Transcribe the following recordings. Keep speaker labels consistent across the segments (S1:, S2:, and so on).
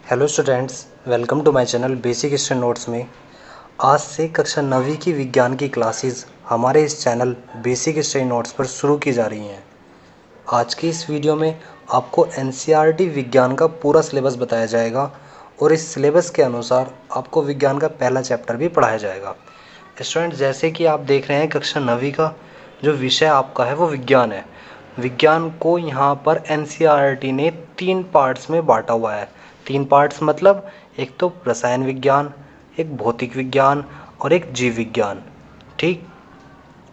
S1: Hello students, welcome to my channel basic history notes में। आज से कक्षा 9वीं की विज्ञान की क्लासेस हमारे इस चैनल बेसिक हिस्ट्री नोट्स पर शुरू की जा रही हैं। आज की इस वीडियो में आपको एनसीईआरटी विज्ञान का पूरा सिलेबस बताया जाएगा और इस सिलेबस के अनुसार आपको विज्ञान का पहला चैप्टर भी पढ़ाया जाएगा। स्टूडेंट, जैसे कि आप देख रहे हैं कक्षा 9वीं का जो विषय आपका है वो विज्ञान है। विज्ञान को यहाँ पर एनसीईआरटी ने 3 पार्ट्स में बांटा हुआ है। 3 पार्ट्स मतलब एक तो रसायन विज्ञान, एक भौतिक विज्ञान और एक जीव विज्ञान। ठीक,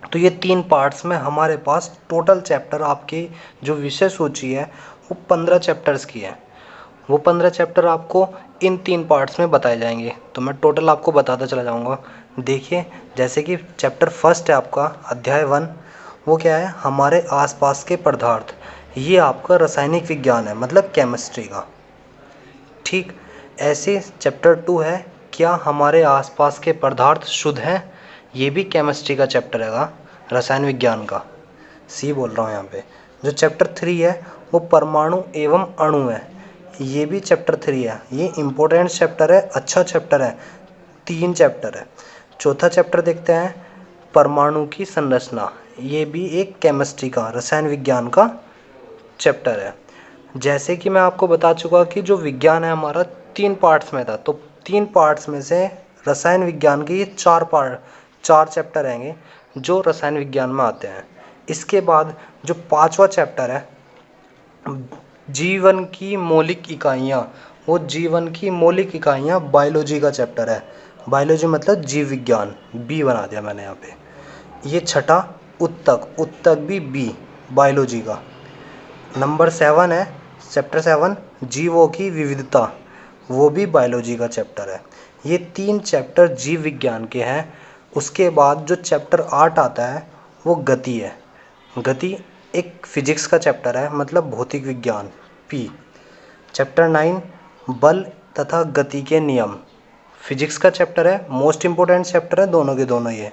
S1: तो ये 3 पार्ट्स में हमारे पास टोटल चैप्टर आपकी जो विषय सूची है वो 15 चैप्टर्स की है। वो 15 चैप्टर आपको इन 3 पार्ट्स में बताए जाएंगे, तो मैं टोटल आपको बताता चला जाऊंगा। देखिए, जैसे कि चैप्टर फर्स्ट है आपका अध्याय 1, वो क्या है, हमारे आसपास के पदार्थ। ये आपका रासायनिक विज्ञान है, मतलब केमिस्ट्री का। ठीक, ऐसे चैप्टर 2 है, क्या हमारे आसपास के पदार्थ शुद्ध हैं। ये भी केमिस्ट्री का चैप्टर है, रसायन विज्ञान का। सी बोल रहा हूँ यहाँ पे। जो चैप्टर 3 है वो परमाणु एवं अणु है। ये भी चैप्टर 3 है। ये इम्पोर्टेंट चैप्टर है, अच्छा चैप्टर है। 3 चैप्टर है। चौथा चैप्टर देखते हैं, परमाणु की संरचना। ये भी एक केमिस्ट्री का, रसायन विज्ञान का चैप्टर है। जैसे कि मैं आपको बता चुका कि जो विज्ञान है हमारा 3 पार्ट्स में था, तो 3 पार्ट्स में से रसायन विज्ञान के ये 4 चैप्टर रहेंगे जो रसायन विज्ञान में आते हैं। इसके बाद जो 5वां चैप्टर है, जीवन की मौलिक इकाइयाँ। वो जीवन की मौलिक इकाइयाँ बायोलॉजी का चैप्टर है। बायोलॉजी मतलब जीव विज्ञान, बी बना दिया मैंने यहाँ पे। ये छठा उत्तक, उत्तक भी बी, बायोलॉजी का। नंबर 7 है, चैप्टर 7, जीवों की विविधता। वो भी बायोलॉजी का चैप्टर है। ये 3 चैप्टर जीव विज्ञान के हैं। उसके बाद जो चैप्टर 8 आता है वो गति है। गति एक फिजिक्स का चैप्टर है, मतलब भौतिक विज्ञान, पी। चैप्टर 9, बल तथा गति के नियम, फिजिक्स का चैप्टर है। मोस्ट इम्पोर्टेंट चैप्टर है दोनों के दोनों ये।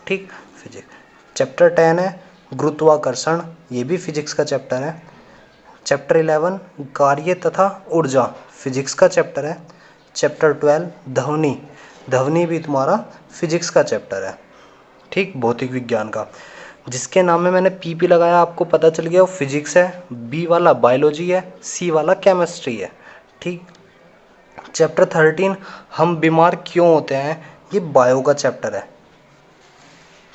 S1: ठीक, फिजिक्स। चैप्टर 10 है गुरुत्वाकर्षण, ये भी फिजिक्स का चैप्टर है। चैप्टर 11 कार्य तथा ऊर्जा, फिजिक्स का चैप्टर है। चैप्टर 12 ध्वनि, ध्वनि भी तुम्हारा फिजिक्स का चैप्टर है। ठीक, भौतिक विज्ञान का। जिसके नाम में मैंने पीपी लगाया आपको पता चल गया, वो फिजिक्स है, बी वाला बायोलॉजी है, सी वाला केमिस्ट्री है। ठीक, चैप्टर 13 हम बीमार क्यों होते हैं, ये बायो का चैप्टर है।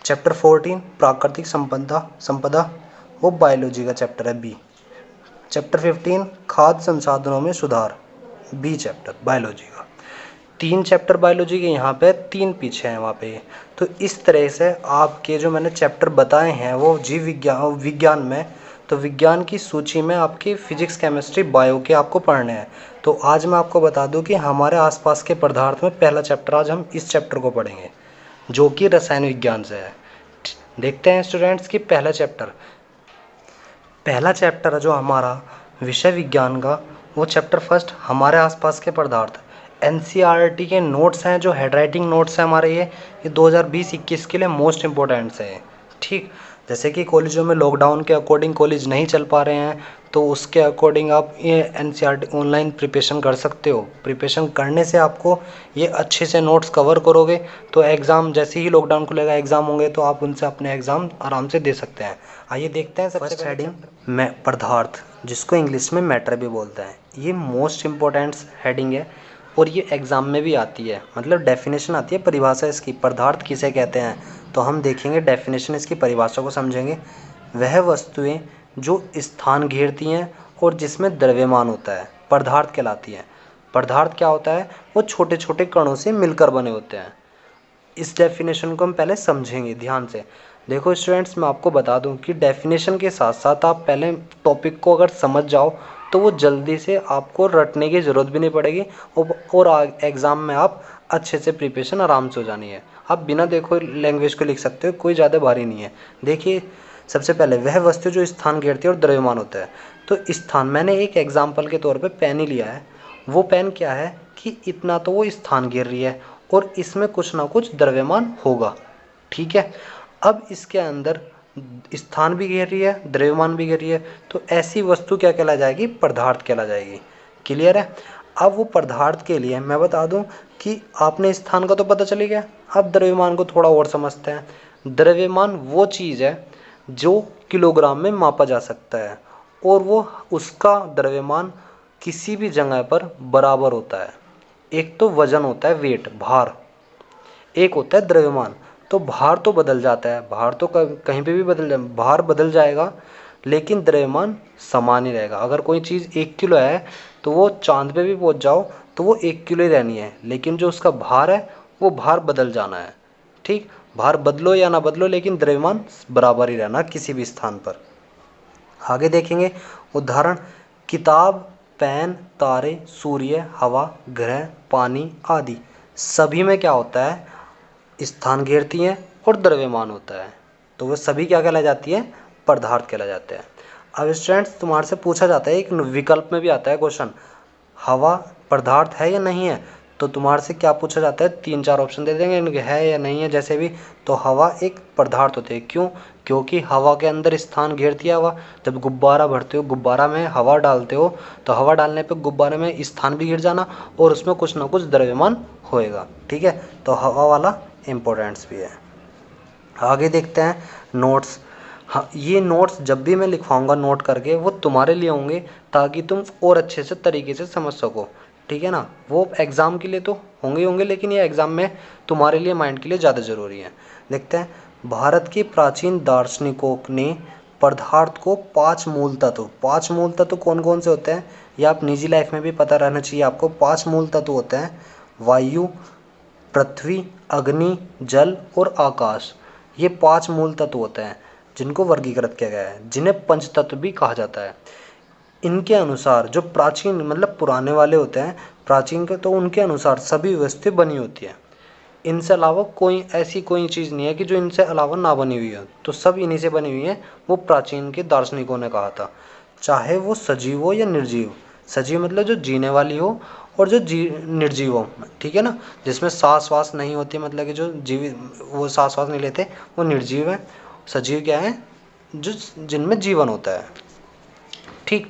S1: चैप्टर 14 प्राकृतिक संपदा, वो बायोलॉजी का चैप्टर है, बी। चैप्टर 15 खाद्य संसाधनों में सुधार, बी चैप्टर, बायोलॉजी का। 3 चैप्टर बायोलॉजी के यहाँ पे, 3 पीछे हैं वहाँ पे। तो इस तरह से आपके जो मैंने चैप्टर बताए हैं वो जीव विज्ञान में, तो विज्ञान की सूची में आपकी फिजिक्स केमिस्ट्री बायो के आपको पढ़ने हैं। तो आज मैं आपको बता दूं कि हमारे आसपास के पदार्थ में पहला चैप्टर, आज हम इस चैप्टर को पढ़ेंगे जो कि रसायन विज्ञान से है। देखते हैं स्टूडेंट्स कि पहला चैप्टर है जो हमारा विषय विज्ञान का, वो चैप्टर फर्स्ट हमारे आसपास के पदार्थ। एनसीईआरटी के नोट्स हैं, जो हैंडराइटिंग नोट्स हैं हमारे, ये 2020-21 के लिए मोस्ट इम्पोर्टेंट्स हैं। ठीक, जैसे कि कॉलेजों में लॉकडाउन के अकॉर्डिंग कॉलेज नहीं चल पा रहे हैं, तो उसके अकॉर्डिंग आप ये एनसीईआरटी ऑनलाइन प्रिपरेशन कर सकते हो। प्रिपरेशन करने से आपको ये अच्छे से नोट्स कवर करोगे, तो एग्ज़ाम जैसे ही लॉकडाउन खुलेगा, एग्ज़ाम होंगे, तो आप उनसे अपने एग्ज़ाम आराम से दे सकते हैं। आइए देखते हैं सबसे पहले हेडिंग में पदार्थ, जिसको इंग्लिश में मैटर भी बोलते हैं। ये मोस्ट इम्पोर्टेंट हेडिंग है और ये एग्ज़ाम में भी आती है, मतलब डेफिनेशन आती है, परिभाषा इसकी, पदार्थ किसे कहते हैं। तो हम देखेंगे डेफिनेशन, इसकी परिभाषा को समझेंगे। वह वस्तुएं जो स्थान घेरती हैं और जिसमें द्रव्यमान होता है, पदार्थ कहलाती हैं। पदार्थ क्या होता है, वो छोटे छोटे कणों से मिलकर बने होते हैं। इस डेफिनेशन को हम पहले समझेंगे ध्यान से। देखो स्टूडेंट्स, मैं आपको बता दूं कि डेफिनेशन के साथ साथ आप पहले टॉपिक को अगर समझ जाओ तो वो जल्दी से आपको रटने की ज़रूरत भी नहीं पड़ेगी, और एग्ज़ाम में आप अच्छे से प्रिपरेशन आराम से हो जानी है। आप बिना देखो लैंग्वेज को लिख सकते हो, कोई ज़्यादा भारी नहीं है। देखिए, सबसे पहले वह वस्तु जो स्थान घेरती है और द्रव्यमान होता है। तो स्थान, मैंने एक एग्जाम्पल के तौर पे पेन ही लिया है। वो पेन क्या है कि इतना तो वो स्थान घेर रही है और इसमें कुछ ना कुछ द्रव्यमान होगा। ठीक है, अब इसके अंदर स्थान भी घेर रही है, द्रव्यमान भी घेर रही है, तो ऐसी वस्तु क्या कहला जाएगी, पदार्थ कहला जाएगी। क्लियर है। अब वो पदार्थ के लिए मैं बता दूं कि आपने स्थान का तो पता चल गया। अब द्रव्यमान को थोड़ा और समझते हैं। द्रव्यमान वो चीज़ है जो किलोग्राम में मापा जा सकता है और वो उसका द्रव्यमान किसी भी जगह पर बराबर होता है। एक तो वजन होता है, वेट, भार, एक होता है द्रव्यमान। तो भार तो बदल जाता है, भार तो कहीं पे भी भार बदल जाएगा, लेकिन द्रव्यमान समान ही रहेगा। अगर कोई चीज़ 1 किलो है तो वो चांद पे भी पहुंच जाओ तो वो 1 किलो ही रहनी है, लेकिन जो उसका भार है वो भार बदल जाना है। ठीक, भार बदलो या ना बदलो लेकिन द्रव्यमान बराबर ही रहना किसी भी स्थान पर। आगे देखेंगे उदाहरण, किताब, पेन, तारे, सूर्य, हवा, ग्रह, पानी आदि सभी में क्या होता है, स्थान घेरती हैं और द्रव्यमान होता है। तो वो सभी क्या कहला जाती है, पदार्थ कहला जाते हैं। अब स्टूडेंट्स तुम्हारे से पूछा जाता है, एक विकल्प में भी आता है क्वेश्चन, हवा पदार्थ है या नहीं है, तो तुम्हारे से क्या पूछा जाता है, 3-4 ऑप्शन दे देंगे इनके, है या नहीं है जैसे भी। तो हवा एक पदार्थ होती है, क्यों, क्योंकि हवा के अंदर स्थान घेरती है हवा। जब गुब्बारा भरते हो, गुब्बारा में हवा डालते हो, तो हवा डालने पे गुब्बारे में स्थान भी घिर जाना और उसमें कुछ ना कुछ द्रव्यमान होएगा। ठीक है, तो हवा वाला इम्पोर्टेंट्स भी है। आगे देखते हैं नोट्स। हाँ, ये नोट्स जब भी मैं लिखवाऊंगा नोट करके वो तुम्हारे लिए होंगे ताकि तुम और अच्छे से तरीके से समझ सको। ठीक है ना, वो एग्ज़ाम के लिए तो होंगे ही होंगे, लेकिन ये एग्ज़ाम में तुम्हारे लिए, माइंड के लिए ज़्यादा ज़रूरी है। देखते हैं, भारत के प्राचीन दार्शनिकों ने पदार्थ को 5 मूल तत्व कौन कौन से होते हैं, ये आप निजी लाइफ में भी पता रहना चाहिए आपको। 5 मूल तत्व होते हैं, वायु, पृथ्वी, अग्नि, जल और आकाश। ये 5 मूल तत्व होते हैं जिनको वर्गीकृत किया गया है, जिन्हें पंचतत्व भी कहा जाता है। इनके अनुसार जो प्राचीन मतलब पुराने वाले होते हैं, प्राचीन के, तो उनके अनुसार सभी व्यवस्था बनी होती है। इनसे अलावा कोई ऐसी कोई चीज़ नहीं है कि जो इनसे अलावा ना बनी हुई हो, तो सब इन्हीं से बनी हुई है। वो प्राचीन के दार्शनिकों ने कहा था, चाहे वो सजीव हो या निर्जीव। सजीव मतलब जो जीने वाली हो, और जो निर्जीव हो, ठीक है ना, जिसमें सांस वास नहीं होती, मतलब कि जो जीवित वो सांस वास नहीं लेते, वो निर्जीव है। सजीव क्या है, जो जिनमें जीवन होता है। ठीक,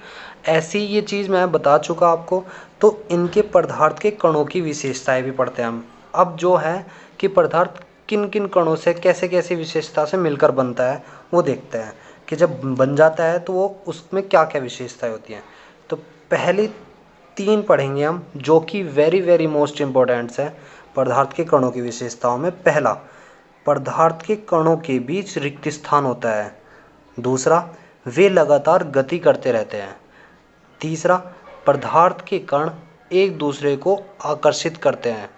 S1: ऐसी ये चीज़ मैं बता चुका आपको। तो इनके पदार्थ के कणों की विशेषताएं भी पढ़ते हैं हम। अब जो है कि पदार्थ किन किन कणों से कैसे कैसे विशेषता से मिलकर बनता है वो देखते हैं, कि जब बन जाता है तो वो उसमें क्या क्या विशेषताएं होती हैं। तो पहली 3 पढ़ेंगे हम, जो कि वेरी वेरी मोस्ट इम्पोर्टेंट्स है पदार्थ के कणों की विशेषताओं में। पहला, पदार्थ के कणों के बीच रिक्त स्थान होता है। दूसरा, वे लगातार गति करते रहते हैं। तीसरा, पदार्थ के कण एक दूसरे को आकर्षित करते हैं।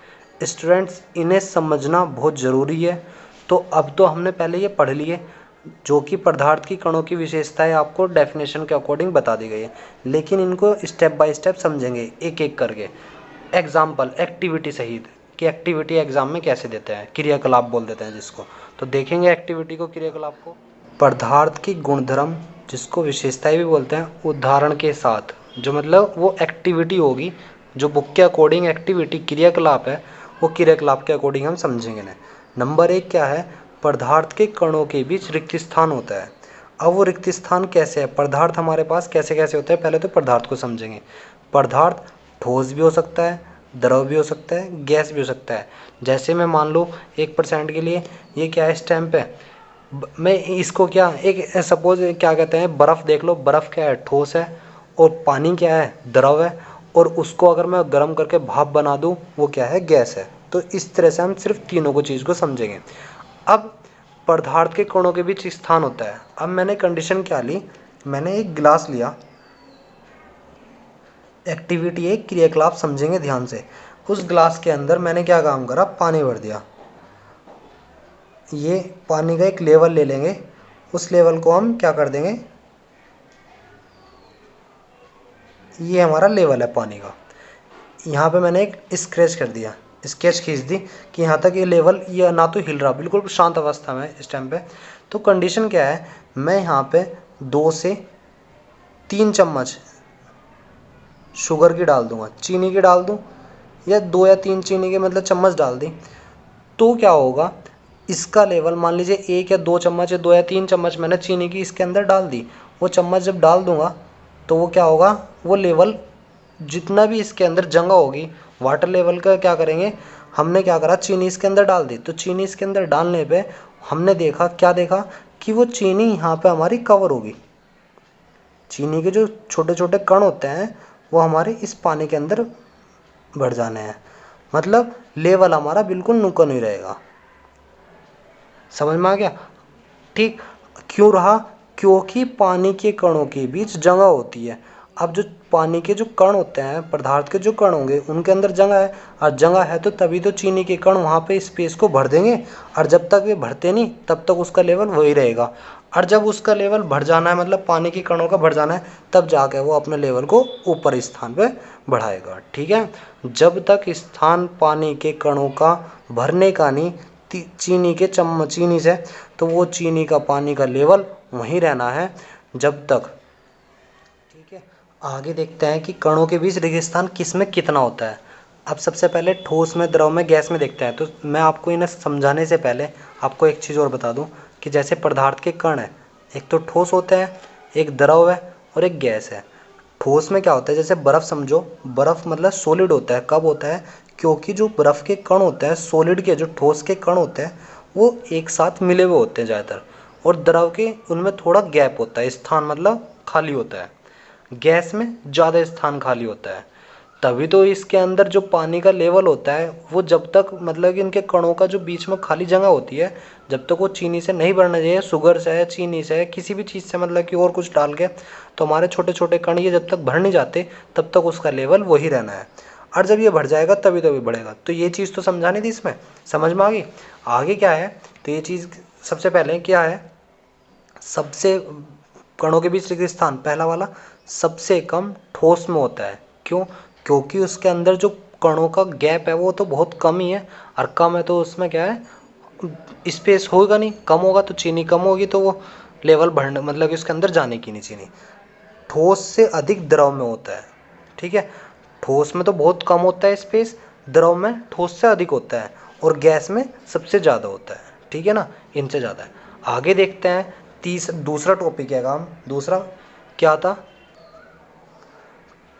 S1: स्टूडेंट्स, इन्हें समझना बहुत ज़रूरी है। तो अब तो हमने पहले ये पढ़ लिए, जो कि पदार्थ की कणों की विशेषताएं आपको डेफिनेशन के अकॉर्डिंग बता दी गई है, लेकिन इनको स्टेप बाय स्टेप समझेंगे एक एक करके। एग्जाम्पल, एक्टिविटी सहित, कि एक्टिविटी एग्जाम में कैसे देते हैं, क्रियाकलाप बोल देते हैं जिसको। तो देखेंगे एक्टिविटी को, क्रियाकलाप को। पदार्थ की गुणधर्म, जिसको विशेषताएं भी बोलते हैं, उदाहरण के साथ, जो मतलब वो एक्टिविटी होगी, जो बुक के अकॉर्डिंग एक्टिविटी क्रियाकलाप है, वो क्रियाकलाप के अकॉर्डिंग हम समझेंगे ना। नंबर 1 क्या है, पदार्थ के कणों के बीच रिक्त स्थान होता है। अब वो रिक्त स्थान कैसे है, पदार्थ हमारे पास कैसे कैसे होता है, पहले तो पदार्थ को समझेंगे। पदार्थ ठोस भी हो सकता है, द्रव भी हो सकता है, गैस भी हो सकता है। जैसे मैं मान लो 1% के लिए ये क्या है, स्टैम्प है। मैं इसको क्या, एक सपोज क्या कहते हैं, बर्फ़ देख लो, बर्फ़ क्या है, ठोस है, और पानी क्या है, द्रव है, और उसको अगर मैं गर्म करके भाप बना दूं, वो क्या है, गैस है। तो इस तरह से हम सिर्फ तीनों को चीज़ को समझेंगे। अब पदार्थ के कणों के बीच स्थान होता है। अब मैंने कंडीशन क्या ली, मैंने एक गिलास लिया, एक्टिविटी एक क्रियाकलाप समझेंगे ध्यान से। उस गिलास के अंदर मैंने क्या काम करा, पानी भर दिया। ये पानी का एक लेवल ले लेंगे, उस लेवल को हम क्या कर देंगे, ये हमारा लेवल है पानी का। यहाँ पे मैंने एक स्क्रैच कर दिया, स्केच खींच दी कि यहाँ तक ये लेवल, ये ना तो हिल रहा, बिल्कुल शांत अवस्था में इस टाइम पे। तो कंडीशन क्या है, मैं यहाँ पे 2 से 3 चम्मच शुगर की डाल दूँगा, चीनी की डाल दूँ, या 2 या 3 चीनी के मतलब चम्मच डाल दी। तो क्या होगा, इसका लेवल मान लीजिए 1 या 2 चम्मच या 2 या 3 चम्मच मैंने चीनी की इसके अंदर डाल दी। वो चम्मच जब डाल दूंगा तो वो क्या होगा, वो लेवल जितना भी इसके अंदर जगह होगी वाटर लेवल का क्या करेंगे, हमने क्या करा, चीनी इसके अंदर डाल दी। तो चीनी इसके अंदर डालने पे हमने देखा, क्या देखा कि वो चीनी यहाँ पे हमारी कवर होगी। चीनी के जो छोटे छोटे कण होते हैं वो हमारे इस पानी के अंदर बढ़ जाने हैं, मतलब लेवल हमारा बिल्कुल नुका नहीं रहेगा। समझ में आ गया? ठीक। क्यों रहा? क्योंकि पानी के कणों के बीच जगह होती है। अब जो पानी के जो कण होते हैं, पदार्थ के जो कण होंगे उनके अंदर जगह है, और जगह है तो तभी तो चीनी के कण वहाँ पे स्पेस को भर देंगे। और जब तक वे भरते नहीं तब तक उसका लेवल वही रहेगा। और जब उसका लेवल बढ़ जाना है, मतलब पानी के कणों का बढ़ जाना है, तब जाके वो अपने लेवल को ऊपर स्थान पे बढ़ाएगा। ठीक है। जब तक स्थान पानी के कणों का भरने का नहीं, चीनी के चम्मच चीनी से, तो वो चीनी का पानी का लेवल वहीं रहना है जब तक। ठीक है। आगे देखते हैं कि कणों के बीच रेगिस्तान किस में कितना होता है। अब सबसे पहले ठोस में, द्रव में, गैस में देखते हैं। तो मैं आपको इन्हें समझाने से पहले आपको एक चीज़ और बता दूं कि जैसे पदार्थ के कण हैं, एक तो ठोस होते हैं, एक द्रव है और एक गैस है। ठोस में क्या होता है, जैसे बर्फ़ समझो, बर्फ़ मतलब सॉलिड होता है। कब होता है? क्योंकि जो बर्फ़ के कण होते हैं, सॉलिड के जो ठोस के कण होते हैं, वो एक साथ मिले हुए होते हैं ज़्यादातर, और द्रव के उनमें थोड़ा गैप होता है, स्थान मतलब खाली होता है। गैस में ज़्यादा स्थान खाली होता है। तभी तो इसके अंदर जो पानी का लेवल होता है वो जब तक, मतलब कि इनके कणों का जो बीच में खाली जगह होती है, जब तक वो चीनी से नहीं भरना चाहिए, शुगर से है, चीनी से है, किसी भी चीज़ से, मतलब कि और कुछ डाल के, तो हमारे छोटे छोटे कण ये जब तक भर नहीं जाते तब तक उसका लेवल वही रहना है। और जब ये भर जाएगा तभी तो भी बढ़ेगा। तो ये चीज़ तो समझानी थी इसमें, समझ में आ गई? आगे क्या है, तो ये चीज़ सबसे पहले क्या है, सबसे कणों के बीच रिक्त स्थान पहला वाला सबसे कम ठोस में होता है। क्यों? क्योंकि उसके अंदर जो कणों का गैप है वो तो बहुत कम ही है, और कम है तो उसमें क्या है, स्पेस होगा नहीं, कम होगा तो चीनी कम होगी, तो वो लेवल बढ़ने, मतलब कि उसके अंदर जाने की नहीं चीनी। ठोस से अधिक द्रव में होता है। ठीक है। ठोस में तो बहुत कम होता है स्पेस, द्रव में ठोस से अधिक होता है, और गैस में सबसे ज़्यादा होता है। ठीक है ना, इनसे ज़्यादा है। आगे देखते हैं दूसरा टॉपिक है काम, दूसरा क्या था,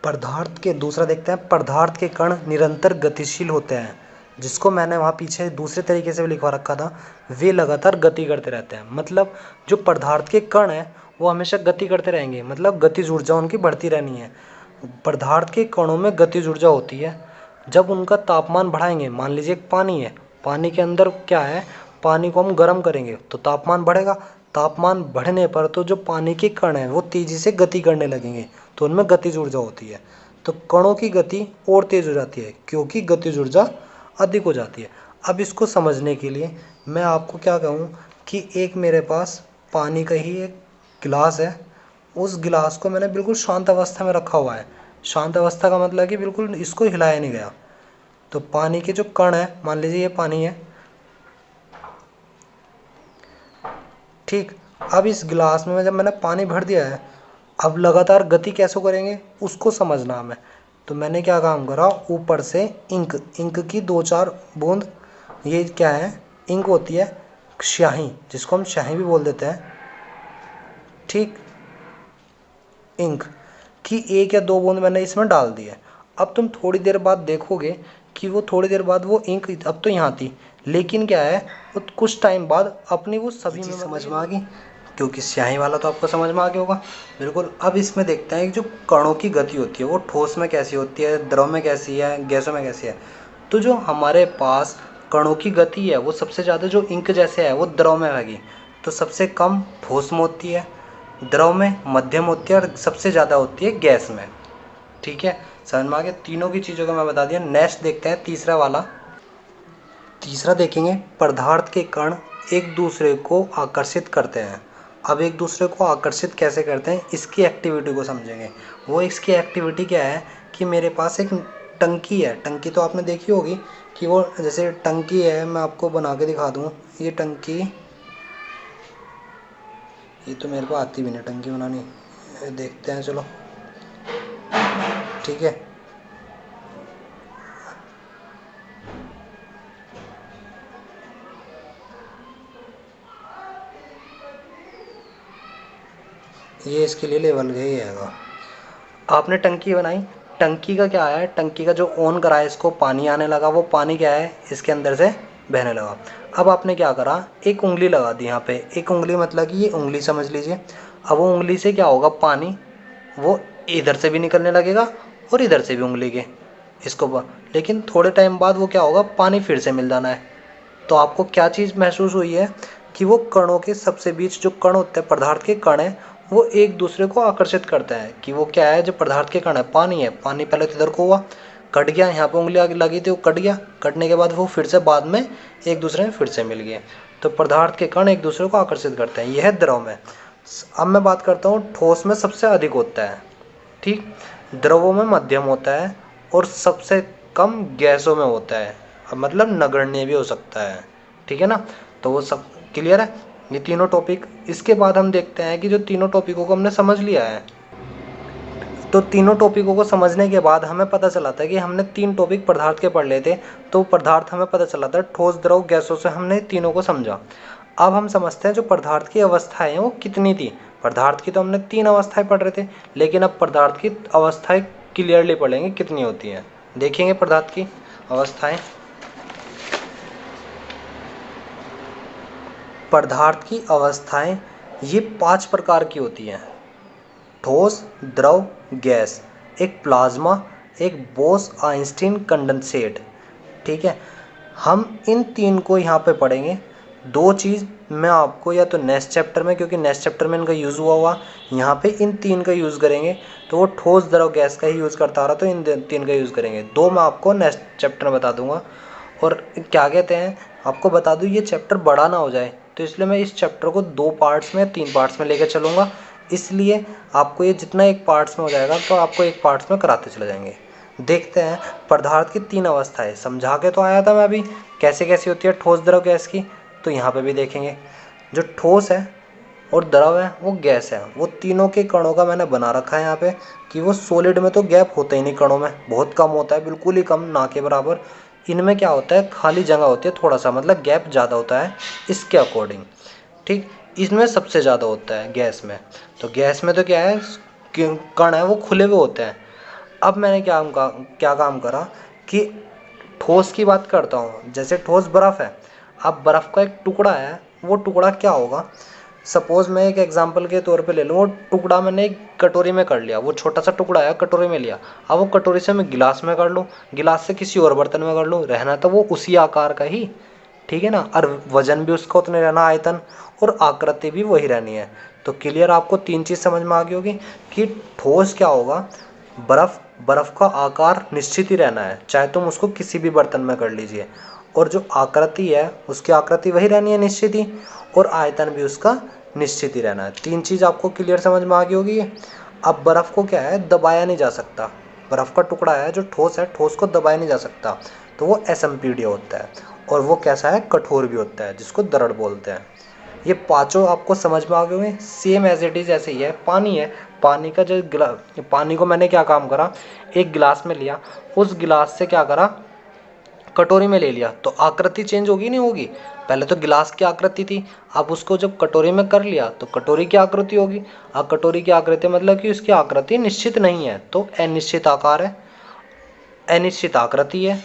S1: पदार्थ के, दूसरा देखते हैं, पदार्थ के कण निरंतर गतिशील होते हैं, जिसको मैंने वहाँ पीछे दूसरे तरीके से भी लिखवा रखा था, वे लगातार गति करते रहते हैं। मतलब जो पदार्थ के कण हैं वो हमेशा गति करते रहेंगे, मतलब गतिज ऊर्जा उनकी बढ़ती रहनी है। पदार्थ के कणों में गतिज ऊर्जा होती है। जब उनका तापमान बढ़ाएंगे, मान लीजिए पानी है, पानी के अंदर क्या है, पानी को हम गर्म करेंगे तो तापमान बढ़ेगा। तापमान बढ़ने पर तो जो पानी के कण हैं वो तेज़ी से गति करने लगेंगे, तो उनमें गतिज ऊर्जा होती है। तो कणों की गति और तेज़ हो जाती है क्योंकि गतिज ऊर्जा अधिक हो जाती है। अब इसको समझने के लिए मैं आपको क्या कहूँ कि एक मेरे पास पानी का ही एक गिलास है, उस गिलास को मैंने बिल्कुल शांत अवस्था में रखा हुआ है। शांत अवस्था का मतलब कि बिल्कुल इसको हिलाया नहीं गया। तो पानी के जो कण है, मान लीजिए ये पानी है, ठीक। अब इस गिलास में जब मैंने पानी भर दिया है, अब लगातार गति कैसे करेंगे उसको समझना हमें। तो मैंने क्या काम करा, ऊपर से इंक की 2-4 बूंद, ये क्या है, इंक होती है, स्याही, जिसको हम स्याही भी बोल देते हैं, ठीक। इंक की 1 या 2 बूंद मैंने इसमें डाल दी है। अब तुम थोड़ी देर बाद देखोगे कि वो थोड़ी देर बाद वो इंक, अब तो यहाँ थी, लेकिन क्या है, वो कुछ टाइम बाद अपनी वो सभी में समझ में आ गई, क्योंकि स्याही वाला तो आपको समझ में आ गया होगा बिल्कुल। अब इसमें देखते हैं कि जो कणों की गति होती है वो ठोस में कैसी होती है, द्रव में कैसी है, गैसों में कैसी है। तो जो हमारे पास कणों की गति है वो सबसे ज़्यादा जो इंक जैसे है वो द्रव में होगी, तो सबसे कम ठोस में होती है, द्रव में मध्यम होती है, और सबसे ज़्यादा होती है गैस में। ठीक है, समझ में आ गया। तीनों की चीज़ों का मैं बता दिया। नेक्स्ट देखते हैं तीसरा वाला। तीसरा देखेंगे, पदार्थ के कण एक दूसरे को आकर्षित करते हैं। अब एक दूसरे को आकर्षित कैसे करते हैं इसकी एक्टिविटी को समझेंगे। वो इसकी एक्टिविटी क्या है कि मेरे पास एक टंकी है, टंकी तो आपने देखी होगी कि वो जैसे टंकी है, मैं आपको बना के दिखा दूँ। ये टंकी, ये तो मेरे को आती भी नहीं टंकी बनानी, देखते हैं चलो। ठीक है, ये इसके लिए लेवल गई है। आपने टंकी बनाई, टंकी का क्या है, टंकी का जो ऑन करा है इसको, पानी आने लगा, वो पानी क्या है इसके अंदर से बहने लगा। अब आपने क्या करा, एक उंगली लगा दी यहाँ पे, एक उंगली मतलब कि ये उंगली समझ लीजिए। अब वो उंगली से क्या होगा, पानी वो इधर से भी निकलने लगेगा और इधर से भी उंगली के इसको लेकिन थोड़े टाइम बाद वो क्या होगा, पानी फिर से मिल जाना है। तो आपको क्या चीज़ महसूस हुई है कि वो कणों के सबसे बीच जो कण होते हैं, पदार्थ के कण हैं, वो एक दूसरे को आकर्षित करते हैं। कि वो क्या है, जो पदार्थ के कण है, पानी है, पानी पहले तो इधर को हुआ, कट गया, यहाँ पे उंगली आगे लगी थी वो कट गया, कटने के बाद वो फिर से बाद में एक दूसरे में फिर से मिल गए। तो पदार्थ के कण एक दूसरे को आकर्षित करते हैं, यह है द्रव में। अब मैं बात करता हूँ ठोस में सबसे अधिक होता है, ठीक, द्रवों में मध्यम होता है और सबसे कम गैसों में होता है, मतलब नगण्य भी हो सकता है, ठीक है ना। तो वो सब क्लियर है, ये तीनों टॉपिक। इसके बाद हम देखते हैं कि जो तीनों टॉपिकों को हमने समझ लिया है, तो तीनों टॉपिकों को समझने के बाद हमें पता चला था कि हमने 3 टॉपिक पदार्थ के पढ़ लिए थे। तो पदार्थ हमें पता चला था, ठोस द्रव गैसों से हमने तीनों को समझा। अब हम समझते हैं जो पदार्थ की अवस्थाएं हैं वो कितनी थी। पदार्थ की तो हमने 3 अवस्थाएं पढ़ रहे थे, लेकिन अब पदार्थ की अवस्थाएं क्लियरली पढ़ेंगे कितनी होती हैं। देखेंगे पदार्थ की अवस्थाएं। पदार्थ की अवस्थाएं ये 5 प्रकार की होती हैं: ठोस, द्रव, गैस, एक प्लाज्मा, एक बोस आइंस्टीन कंडेंसेट, ठीक है। हम इन 3 को यहाँ पे पढ़ेंगे। 2 चीज़ मैं आपको या तो नेक्स्ट चैप्टर में, क्योंकि नेक्स्ट चैप्टर में इनका यूज़ हुआ यहाँ पे इन 3 का यूज़ करेंगे। तो वो ठोस, द्रव, गैस का ही यूज़ करता आ रहा, तो इन 3 का यूज़ करेंगे। 2 मैं आपको नेक्स्ट चैप्टर में बता दूंगा। और क्या कहते हैं, आपको बता दूँ ये चैप्टर बड़ा ना हो जाए, तो इसलिए मैं इस चैप्टर को 2 पार्ट्स में, 3 पार्ट्स में लेकर चलूँगा। इसलिए आपको ये जितना एक पार्ट्स में हो जाएगा, तो आपको एक पार्ट्स में कराते चले जाएंगे। देखते हैं पदार्थ की 3 अवस्थाएं। समझा के तो आया था मैं अभी कैसे कैसी होती है ठोस, द्रव, गैस की, तो यहाँ पे भी देखेंगे। जो ठोस है और द्रव है वो गैस है, वो तीनों के कणों का मैंने बना रखा है यहाँ पे कि वो सॉलिड में तो गैप होता ही नहीं, कणों में बहुत कम होता है, बिल्कुल ही कम, ना के बराबर। इनमें क्या होता है, खाली जगह होती है थोड़ा सा, मतलब गैप ज़्यादा होता है इसके अकॉर्डिंग, ठीक। इसमें सबसे ज़्यादा होता है गैस में। तो गैस में तो क्या है, कण है वो खुले हुए होते हैं। अब मैंने क्या काम करा कि ठोस की बात करता हूँ। जैसे ठोस बर्फ़ है, अब बर्फ़ का एक टुकड़ा है, वो टुकड़ा क्या होगा, सपोज़ मैं एक एग्जांपल के तौर पे ले लूँ, वो टुकड़ा मैंने एक कटोरी में कर लिया, वो छोटा सा टुकड़ा है कटोरी में लिया। अब वो कटोरी से मैं गिलास में कर लूँ, गिलास से किसी और बर्तन में कर लूँ, रहना तो वो उसी आकार का ही, ठीक है ना। और वजन भी उसका उतने रहना, आयतन और आकृति भी वही रहनी है। तो क्लियर, आपको 3 चीज़ समझ में आ गई होगी कि ठोस क्या होगा, बर्फ़ का आकार निश्चित ही रहना है, चाहे तुम उसको किसी भी बर्तन में कर लीजिए, और जो आकृति है उसकी आकृति वही रहनी है निश्चित ही, और आयतन भी उसका निश्चित ही रहना है। 3 चीज़ आपको क्लियर समझ में आ गई होगी। अब बर्फ़ को क्या है, दबाया नहीं जा सकता, बर्फ़ का टुकड़ा है जो ठोस है, ठोस को दबाया नहीं जा सकता, तो वो एसएमपीडी होता है। और वो कैसा है, कठोर भी होता है, जिसको दृढ़ बोलते हैं। ये पांचों आपको समझ में आ गए होंगे। सेम एज इट इज़ ऐसे ही है। पानी है, पानी का जो पानी को मैंने क्या काम करा, एक गिलास में लिया, उस गिलास से क्या करा, कटोरी में ले लिया, तो आकृति चेंज होगी नहीं होगी। पहले तो गिलास की आकृति थी, अब उसको जब कटोरी में कर लिया तो कटोरी की आकृति होगी। अब कटोरी की आकृति मतलब कि उसकी आकृति निश्चित नहीं है, तो अनिश्चित आकार है, अनिश्चित आकृति है।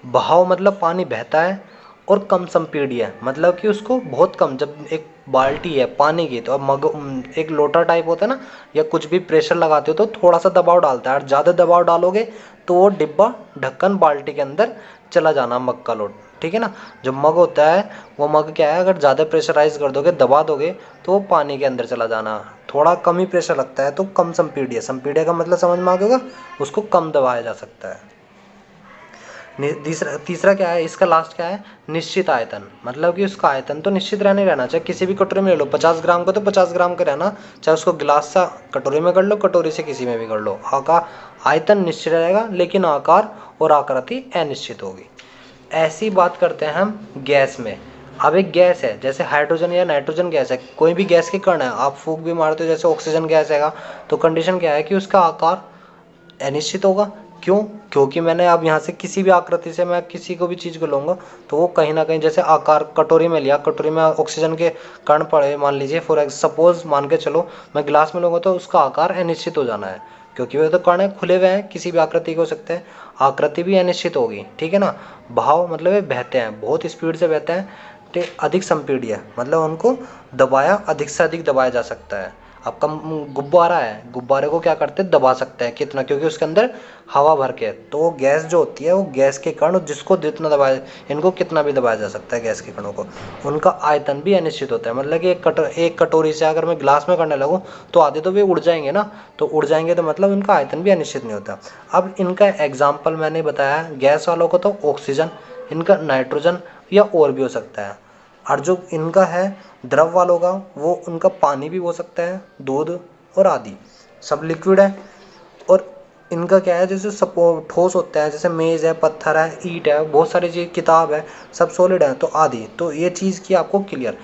S1: बहाव मतलब पानी बहता है, और कम संपीड्य है मतलब कि उसको बहुत कम, जब एक बाल्टी है पानी की, तो अब मग एक लोटा टाइप होता है ना, या कुछ भी प्रेशर लगाते हो तो थोड़ा सा दबाव डालता है, और ज़्यादा दबाव डालोगे तो वो डिब्बा ढक्कन बाल्टी के अंदर चला जाना, मग का लोट, ठीक है ना। जो मग होता है वो मग क्या है, अगर ज़्यादा प्रेशराइज कर दोगे, दबा दोगे, तो वो पानी के अंदर चला जाना। थोड़ा कम ही प्रेशर लगता है तो कम संपीड्य, संपीड्य का मतलब समझ में आ गया, उसको कम दबाया जा सकता है। तीसरा क्या है, इसका लास्ट क्या है, निश्चित आयतन, मतलब कि उसका आयतन तो निश्चित रहने रहना, चाहे किसी भी कटोरी में ले लो, 50 ग्राम का तो 50 ग्राम का रहना, चाहे उसको गिलास से कटोरी में कर लो, कटोरी से किसी में भी कर लो, आयतन निश्चित रहेगा, लेकिन आकार और आकृति अनिश्चित होगी। ऐसी बात करते हैं हम गैस में। अब एक गैस है, जैसे हाइड्रोजन या नाइट्रोजन गैस है, कोई भी गैस के कण है, आप फूंक भी मारते हो, जैसे ऑक्सीजन गैस है, तो कंडीशन क्या है कि उसका आकार अनिश्चित होगा। क्यों, क्योंकि मैंने अब यहाँ से किसी भी आकृति से मैं किसी को भी चीज़ को लूँगा, तो वो कहीं ना कहीं, जैसे आकार कटोरी में लिया, कटोरी में ऑक्सीजन के कण पड़े, मान लीजिए फॉर सपोज मान के चलो, मैं गिलास में लूँगा तो उसका आकार अनिश्चित हो जाना है। क्योंकि वो तो कण है, खुले हुए हैं, किसी भी आकृति के हो सकते हैं, आकृति भी अनिश्चित होगी, ठीक है ना। भाव मतलब ये बहते हैं, बहुत स्पीड से बहते हैं, ठीक, अधिक संपीड्य मतलब उनको दबाया, अधिक से अधिक दबाया जा सकता है। अब कम गुब्बारा है, गुब्बारे को क्या करते हैं, दबा सकते हैं, कितना, क्योंकि उसके अंदर हवा भर के है। तो वो गैस जो होती है वो गैस के कण, जिसको जितना दबाया, इनको कितना भी दबाया जा सकता है गैस के कणों को, उनका आयतन भी अनिश्चित होता है। मतलब कि एक कटोरी से अगर मैं गिलास में करने लगूँ तो आधे तो वे उड़ जाएंगे ना, तो उड़ जाएंगे तो मतलब इनका आयतन भी अनिश्चित नहीं होता। अब इनका एग्जाम्पल मैंने बताया, गैस वालों को तो ऑक्सीजन, इनका नाइट्रोजन या और भी हो सकता है। और जो इनका है द्रव वालों का, वो उनका पानी भी हो सकता है, दूध और आदि सब लिक्विड है। और इनका क्या है, जैसे ठोस होता है, जैसे मेज़ है, पत्थर है, ईंट है, बहुत सारी चीज़, किताब है, सब सॉलिड है, तो आदि। तो ये चीज़ की आपको क्लियर।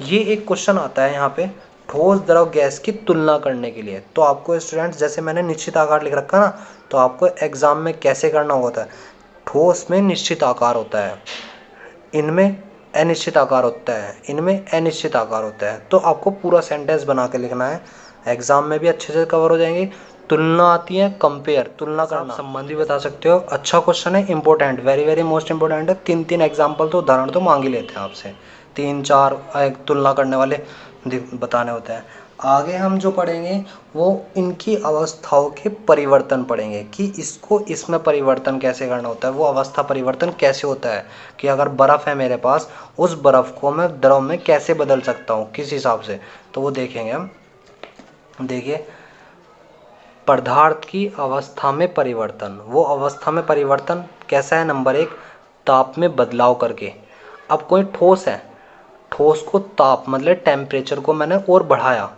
S1: ये एक क्वेश्चन आता है यहाँ पे ठोस द्रव गैस की तुलना करने के लिए। तो आपको स्टूडेंट्स, जैसे मैंने निश्चित आकार लिख रखा ना, तो आपको एग्जाम में कैसे करना होता है, ठोस में निश्चित आकार होता है, इनमें अनिश्चित आकार होता है, इनमें अनिश्चित आकार होता है। तो आपको पूरा सेंटेंस बना के लिखना है, एग्जाम में भी अच्छे से कवर हो जाएंगे। तुलना आती है, कंपेयर, तुलना करना, संबंध भी बता सकते हो। अच्छा क्वेश्चन है, important, very very most important है। 3 एग्जाम्पल तो, उदाहरण तो मांग ही लेते हैं आपसे, 3 4 तुलना करने वाले बताने होते हैं। आगे हम जो पढ़ेंगे वो इनकी अवस्थाओं के परिवर्तन पढ़ेंगे, कि इसको इसमें परिवर्तन कैसे करना होता है, वो अवस्था परिवर्तन कैसे होता है, कि अगर बर्फ़ है मेरे पास, उस बर्फ़ को मैं द्रव में कैसे बदल सकता हूँ, किस हिसाब से, तो वो देखेंगे हम। देखिए, पदार्थ की अवस्था में परिवर्तन, वो अवस्था में परिवर्तन कैसा है, नंबर 1, ताप में बदलाव करके। अब कोई ठोस है, ठोस को ताप मतलब टेम्परेचर को मैंने और बढ़ाया,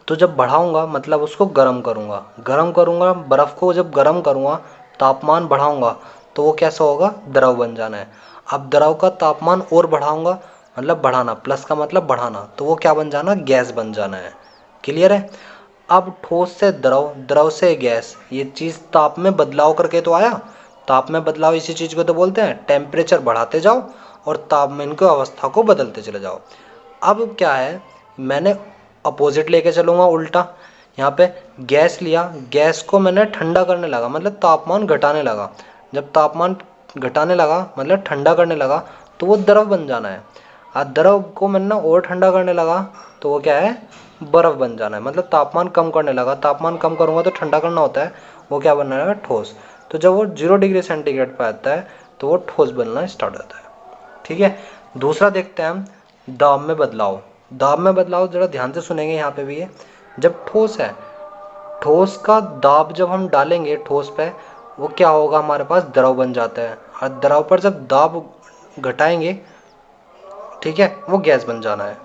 S1: तो जब बढ़ाऊंगा मतलब उसको गर्म करूंगा, गर्म करूंगा बर्फ़ को, जब गर्म करूंगा, तापमान बढ़ाऊंगा, तो वो कैसा होगा, द्रव बन जाना है। अब द्रव का तापमान और बढ़ाऊंगा, मतलब बढ़ाना, प्लस का मतलब बढ़ाना, तो वो क्या बन जाना, गैस बन जाना है। क्लियर है। अब ठोस से द्रव, द्रव से गैस, ये चीज़ ताप में बदलाव करके तो आया। ताप में बदलाव इसी चीज़ को तो बोलते हैं, टेम्परेचर बढ़ाते जाओ और ताप में इनको अवस्था को बदलते चले जाओ। अब क्या है, मैंने अपोजिट लेके चलूँगा, उल्टा। यहाँ पे गैस लिया, गैस को मैंने ठंडा करने लगा, मतलब तापमान घटाने लगा। जब तापमान घटाने लगा मतलब ठंडा करने लगा, तो वो द्रव बन जाना है। और द्रव को मैंने और ठंडा करने लगा, तो वो क्या है, बर्फ़ बन जाना है। मतलब तापमान कम करने लगा, तापमान कम करूँगा तो ठंडा करना होता है, वो क्या बनने लगा, ठोस। तो जब वो 0 डिग्री सेंटीग्रेड पर आता है तो वो ठोस बनना स्टार्ट होता है। ठीक है। दूसरा देखते हैं हम, दाब में बदलाव। दाब में बदलाव जरा ध्यान से सुनेंगे, यहाँ पे भी है। जब ठोस है, ठोस का दाब जब हम डालेंगे ठोस पे, वो क्या होगा, हमारे पास द्रव बन जाता है। और द्रव पर जब दाब घटाएंगे, ठीक है, वो गैस बन जाना है।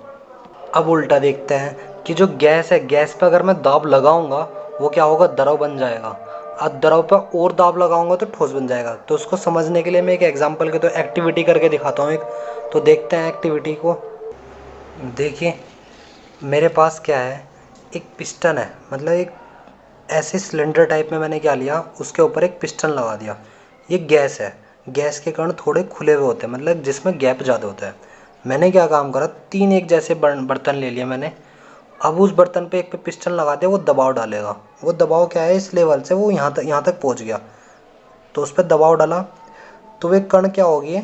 S1: अब उल्टा देखते हैं कि जो गैस है, गैस पे अगर मैं दाब लगाऊंगा, वो क्या होगा, द्रव बन जाएगा। अब द्रव पे और दाब लगाऊंगा तो ठोस बन जाएगा। तो उसको समझने के लिए मैं एक एग्जांपल के तो एक्टिविटी करके दिखाता हूँ एक। तो देखते हैं एक्टिविटी को। देखिए, मेरे पास क्या है, एक पिस्टन है, मतलब एक ऐसे सिलेंडर टाइप में मैंने क्या लिया, उसके ऊपर एक पिस्टन लगा दिया। ये गैस है, गैस के कण थोड़े खुले हुए होते हैं, मतलब जिसमें गैप ज़्यादा होता है। मैंने क्या काम करा, 3 एक जैसे बर्तन ले लिए मैंने। अब उस बर्तन पे एक पे पिस्टन लगा दिया, वो दबाव डालेगा। वो दबाव क्या है, इस लेवल से वो यहाँ तक पहुँच गया। तो उस पर दबाव डाला, तो वे कण क्या हो गए,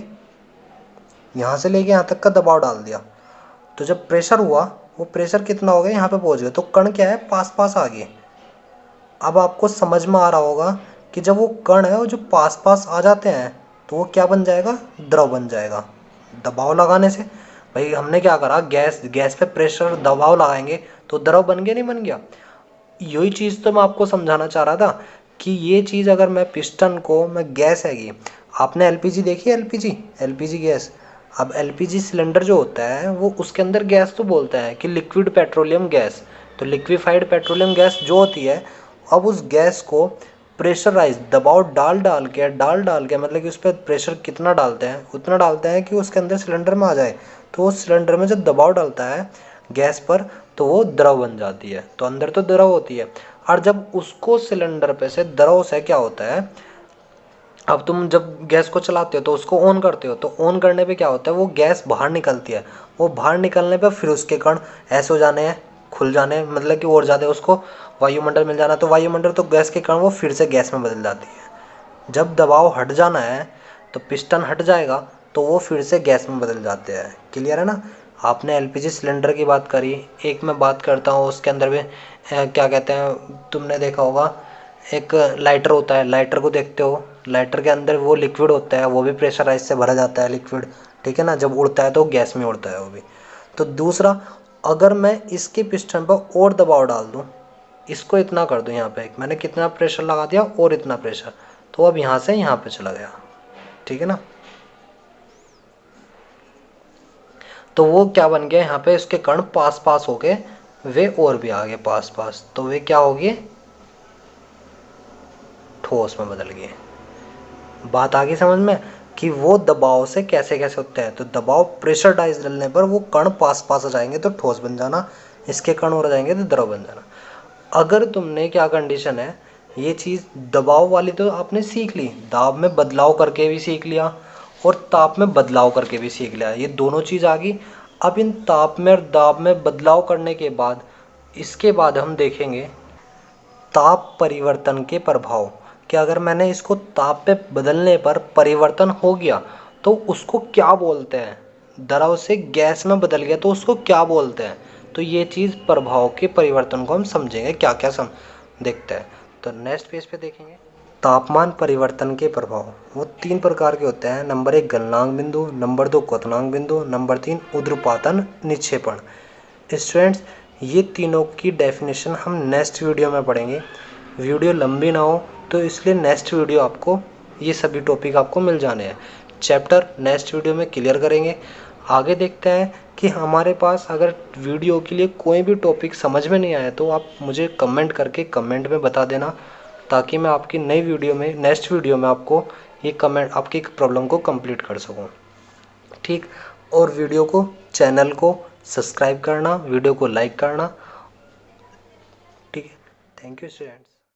S1: यहाँ से लेके यहाँ तक का दबाव डाल दिया। तो जब प्रेशर हुआ, वो प्रेशर कितना हो गया, यहाँ पे पहुँच गया, तो कण क्या है, पास पास आ गए। अब आपको समझ में आ रहा होगा कि जब वो कण है वो जो पास पास आ जाते हैं, तो वो क्या बन जाएगा, द्रव बन जाएगा। दबाव लगाने से, भाई हमने क्या करा, गैस गैस पे प्रेशर दबाव लगाएंगे तो द्रव बन गया, नहीं बन गया। यही चीज़ तो मैं आपको समझाना चाह रहा था, कि ये चीज़ अगर मैं पिस्टन को, मैं गैस हैगी, आपने एलपीजी देखी है, एलपीजी, एलपीजी गैस। अब एलपीजी सिलेंडर जो होता है वो उसके अंदर गैस तो बोलता है कि लिक्विड पेट्रोलियम गैस। तो लिक्विफाइड पेट्रोलियम गैस जो होती है, अब उस गैस को प्रेशराइज, दबाव डाल डाल के मतलब कि उस पर प्रेशर कितना डालते हैं, उतना डालते हैं कि उसके अंदर सिलेंडर में आ जाए। तो उस सिलेंडर में जब दबाव डालता है गैस पर, तो वो द्रव बन जाती है। तो अंदर तो द्रव होती है। और जब उसको सिलेंडर पे से, द्रव से क्या होता है, अब तुम जब गैस को चलाते हो तो उसको ऑन करते हो, तो ऑन करने पे क्या होता है, वो गैस बाहर निकलती है। वो बाहर निकलने पे फिर उसके कण ऐसे हो जाने हैं, खुल जाने, मतलब कि और ज़्यादा उसको वायुमंडल मिल जाना, तो वायुमंडल तो गैस के कण वो फिर से गैस में बदल जाती है। जब दबाव हट जाना है तो पिस्टन हट जाएगा, तो वो फिर से गैस में बदल जाते हैं। क्लियर है ना। आपने एलपीजी सिलेंडर की बात करी, एक मैं बात करता हूँ उसके अंदर भी क्या कहते हैं, तुमने देखा होगा एक लाइटर होता है, लाइटर को देखते हो, लाइटर के अंदर वो लिक्विड होता है, वो भी प्रेशराइज से भरा जाता है लिक्विड, ठीक है ना। जब उड़ता है तो गैस में उड़ता है वो भी। तो दूसरा, अगर मैं इसके पिस्टन पर और दबाव डाल दूँ, इसको इतना कर दूँ, यहाँ पे मैंने कितना प्रेशर लगा दिया और इतना प्रेशर, तो अब यहाँ से यहाँ पे चला गया, ठीक है ना। तो वो क्या बन गया, यहाँ पे इसके कण पास पास हो गए, वे और भी आगे पास पास, तो वे क्या हो गए, ठोस में बदल गए। बात आ गई समझ में कि वो दबाव से कैसे कैसे होते हैं। तो दबाव प्रेशर डाइज डालने पर वो कण पास पास आ जाएंगे तो ठोस बन जाना, इसके कण हो जाएंगे तो द्रव बन जाना। अगर तुमने क्या कंडीशन है, ये चीज़ दबाव वाली तो आपने सीख ली, दाब में बदलाव करके भी सीख लिया और ताप में बदलाव करके भी सीख लिया, ये दोनों चीज़ आ गई। अब इन ताप में और दाब में बदलाव करने के बाद, इसके बाद हम देखेंगे ताप परिवर्तन के प्रभाव, कि अगर मैंने इसको ताप पे बदलने पर परिवर्तन हो गया तो उसको क्या बोलते हैं, द्रव से गैस में बदल गया तो उसको क्या बोलते हैं। तो ये चीज़ प्रभाव के परिवर्तन को हम समझेंगे, क्या क्या देखते हैं। तो नेक्स्ट पेज पे देखेंगे तापमान परिवर्तन के प्रभाव। वो 3 प्रकार के होते हैं, नंबर 1 गलनांक बिंदु, नंबर 2 क्वथनांक बिंदु, नंबर 3 ऊध्र्वपातन निक्षेपण। स्टूडेंट्स, ये तीनों की डेफिनेशन हम नेक्स्ट वीडियो में पढ़ेंगे। वीडियो लंबी ना हो तो इसलिए नेक्स्ट वीडियो आपको ये सभी टॉपिक आपको मिल जाने हैं। चैप्टर नेक्स्ट वीडियो में क्लियर करेंगे। आगे देखते हैं कि हमारे पास अगर वीडियो के लिए कोई भी टॉपिक समझ में नहीं आया तो आप मुझे कमेंट करके कमेंट में बता देना, ताकि मैं आपकी नई वीडियो में, नेक्स्ट वीडियो में आपको ये कमेंट, आपकी प्रॉब्लम को कंप्लीट कर सकूँ, ठीक। और वीडियो को, चैनल को सब्सक्राइब करना, वीडियो को लाइक करना, ठीक है। Thank you students.